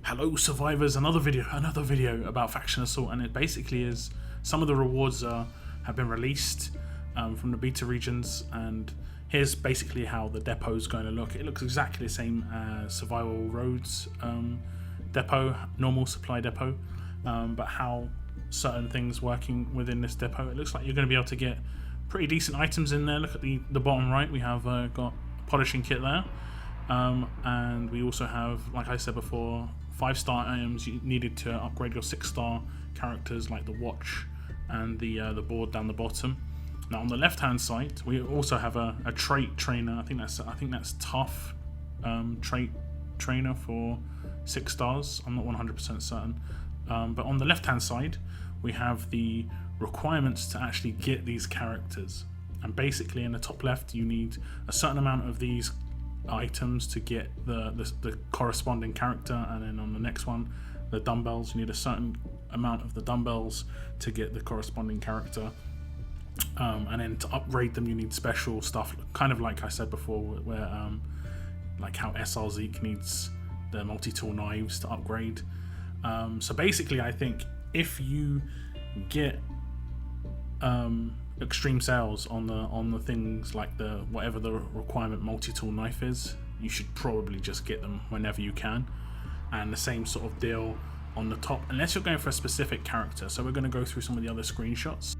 Hello survivors, another video about Faction Assault, and it basically is some of the rewards have been released from the beta regions, and here's basically how the depot is going to look. It looks exactly the same as Survival Roads depot, normal supply depot, but how certain things working within this depot. It looks like you're going to be able to get pretty decent items in there. Look at the bottom right, we have got polishing kit there, and we also have, like I said before, 5-star items you needed to upgrade your 6-star characters, like the watch and the board down the bottom. Now on the left hand side we also have a trait trainer. I think that's tough trait trainer for 6 stars. I'm not 100% certain, but on the left hand side we have the requirements to actually get these characters, and basically in the top left you need a certain amount of these items to get the corresponding character, and then on the next one, the dumbbells, you need a certain amount of the dumbbells to get the corresponding character, and then to upgrade them you need special stuff, kind of like I said before, where like how SR Zeke needs the multi-tool knives to upgrade. So basically I think if you get extreme sales on the things like whatever the requirement multi-tool knife is, you should probably just get them whenever you can. And the same sort of deal on the top, unless you're going for a specific character. So we're going to go through some of the other screenshots.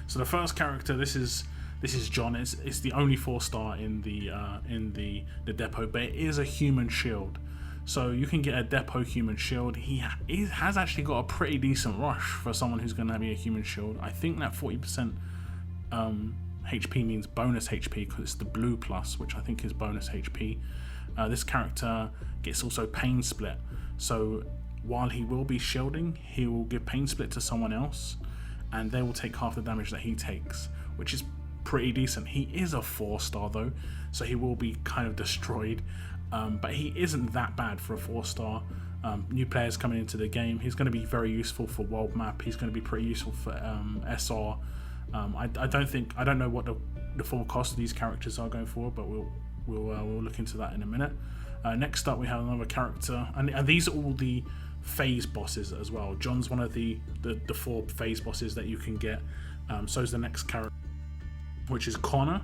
So the first character, this is John. It's the only 4-star in the depot, but it is a human shield. So you can get a depot human shield. He has actually got a pretty decent rush for someone who's going to be a human shield. I think that 40% HP means bonus HP, because it's the blue plus, which I think is bonus HP. This character gets also pain split. So while he will be shielding, he will give pain split to someone else, and they will take half the damage that he takes, which is pretty decent. He is a 4-star though, so he will be kind of destroyed. But he isn't that bad for a 4-star. New players coming into the game, he's going to be very useful for world map. He's going to be pretty useful for SR. I don't know what the full cost of these characters are going for, but we'll look into that in a minute. Next up we have another character, and these are all the phase bosses as well. John's one of the 4 phase bosses that you can get. So is the next character, which is Connor,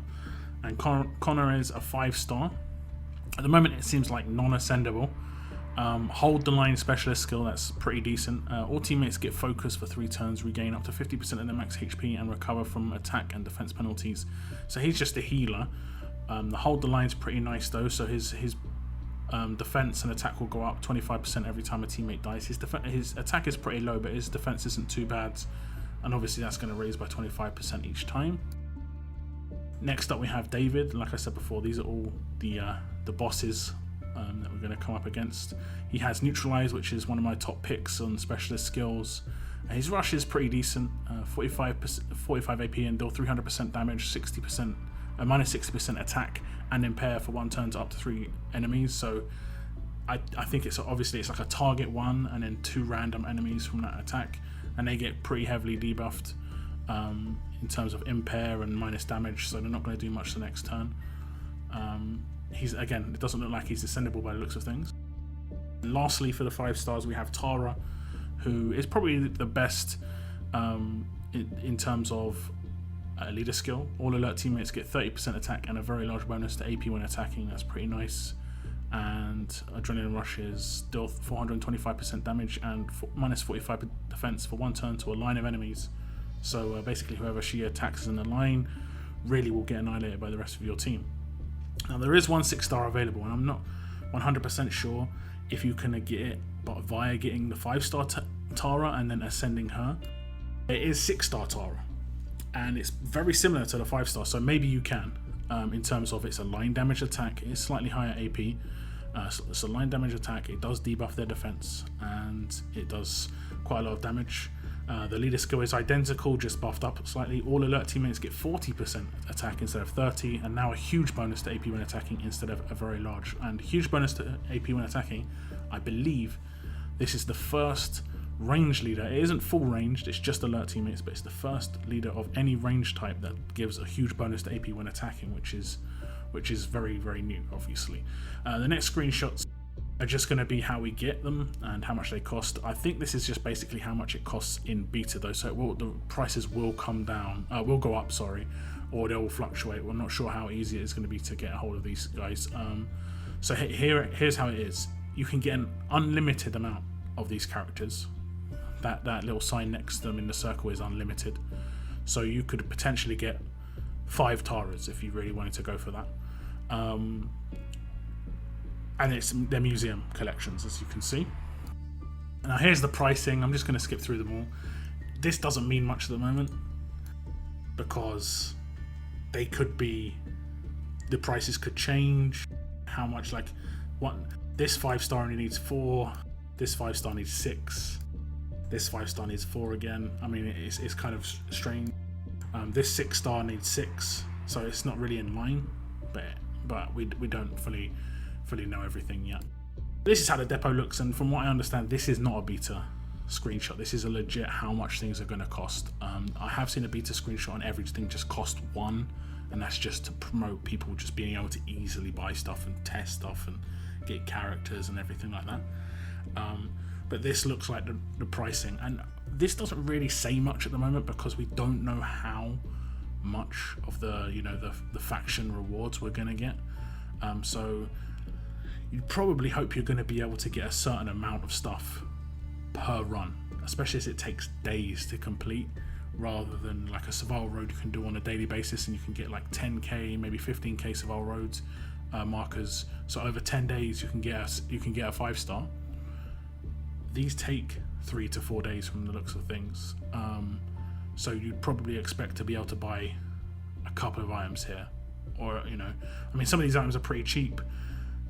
and Connor is a 5-star. At the moment it seems like non-ascendable. Hold the line specialist skill, that's pretty decent. All teammates get focus for 3 turns, regain up to 50% of their max HP, and recover from attack and defense penalties. So he's just a healer. The hold the line's pretty nice though, so his defense and attack will go up 25% every time a teammate dies. His attack is pretty low, but his defense isn't too bad, and obviously that's going to raise by 25% each time. Next up we have David. Like I said before, these are all the bosses that we're going to come up against. He has Neutralize, which is one of my top picks on specialist skills. His rush is pretty decent, 45 AP and deal 300% damage, minus 60% attack, and impair for 1 turn to up to 3 enemies. So I think it's like a target 1 and then 2 random enemies from that attack, and they get pretty heavily debuffed in terms of impair and minus damage, so they're not going to do much the next turn. It doesn't look like he's descendable by the looks of things. And lastly, for the 5 stars, we have Tara, who is probably the best in terms of leader skill. All alert teammates get 30% attack and a very large bonus to AP when attacking. That's pretty nice. And Adrenaline Rush is deal 425% damage and minus 45 defense for 1 turn to a line of enemies. So basically whoever she attacks in the line really will get annihilated by the rest of your team. Now there is one 6-star available, and I'm not 100% sure if you can get it but via getting the 5-star Tara and then ascending her. It is 6-star Tara, and it's very similar to the 5-star, so maybe you can. In terms of, it's a line damage attack, it's slightly higher AP. So it's a line damage attack, it does debuff their defense, and it does quite a lot of damage. The leader skill is identical, just buffed up slightly. All alert teammates get 40% attack instead of 30, and now a huge bonus to AP when attacking instead of a very large. And huge bonus to AP when attacking. I believe this is the first range leader. It isn't full ranged, it's just alert teammates, but it's the first leader of any range type that gives a huge bonus to AP when attacking, which is very, very new, obviously. The next screenshots are just going to be how we get them and how much they cost. I think this is just basically how much it costs in beta though, so the prices will come down, will go up, sorry, or they'll fluctuate. We're not sure how easy it's going to be to get a hold of these guys. So here's how it is. You can get an unlimited amount of these characters. That little sign next to them in the circle is unlimited. So you could potentially get 5 Taras if you really wanted to go for that. And they're museum collections, as you can see. Now here's the pricing. I'm just going to skip through them all. This doesn't mean much at the moment because they could be, the prices could change. How much, like, what, this 5-star only needs 4, this 5-star needs 6, this 5-star needs 4 again. I mean, it's kind of strange. This 6-star needs 6, so it's not really in line, but we don't fully know everything yet. This is how the depot looks, and from what I understand, this is not a beta screenshot. This is a legit how much things are going to cost. I have seen a beta screenshot and everything just cost 1, and that's just to promote people just being able to easily buy stuff and test stuff and get characters and everything like that. But this looks like the pricing, and this doesn't really say much at the moment because we don't know how much of the the faction rewards we're going to get. So you probably hope you're going to be able to get a certain amount of stuff per run, especially as it takes days to complete, rather than like a survival road you can do on a daily basis and you can get like 10k, maybe 15k survival roads markers. So over 10 days you can get a 5-star. These take 3 to 4 days from the looks of things. So you'd probably expect to be able to buy a couple of items here, or I mean, some of these items are pretty cheap.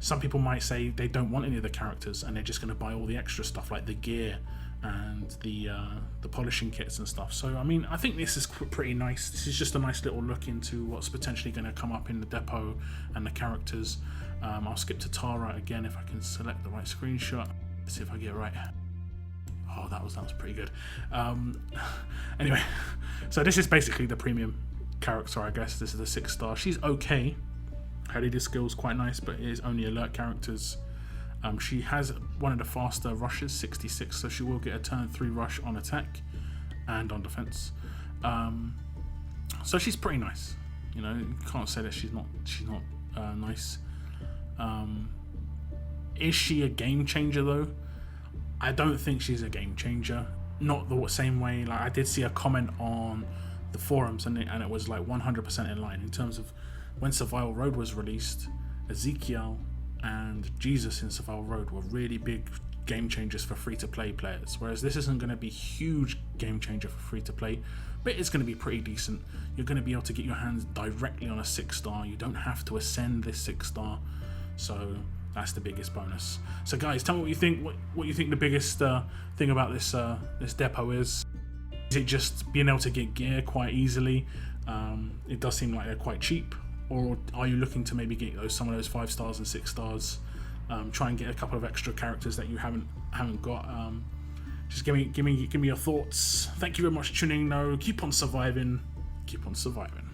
Some people might say they don't want any of the characters and they're just going to buy all the extra stuff like the gear and the polishing kits and stuff. So I mean, I think this is pretty nice. This is just a nice little look into what's potentially going to come up in the depot and the characters. I'll skip to Tara again if I can select the right screenshot. Let's see if I get it right. Oh, that was pretty good. Anyway, so this is basically the premium character, I guess. This is the 6-star. She's okay. Her leader skill's quite nice, but it is only alert characters. She has one of the faster rushes, 66, so she will get a turn 3 rush on attack and on defense. So she's pretty nice. You can't say that she's not nice. Is she a game changer though? I don't think she's a game changer. Not the same way. Like, I did see a comment on the forums, and it was like 100% in line in terms of when Survival Road was released. Ezekiel and Jesus in Survival Road were really big game changers for free-to-play players, whereas this isn't going to be huge game changer for free-to-play, but it's going to be pretty decent. You're going to be able to get your hands directly on a 6-star. You don't have to ascend this 6-star, so that's the biggest bonus. So guys, tell me what you think. What you think the biggest thing about this depot is? Is it just being able to get gear quite easily? It does seem like they're quite cheap. Or are you looking to maybe get some of those 5-stars and 6-stars? Try and get a couple of extra characters that you haven't got. Just give me your thoughts. Thank you very much for tuning in. Keep on surviving. Keep on surviving.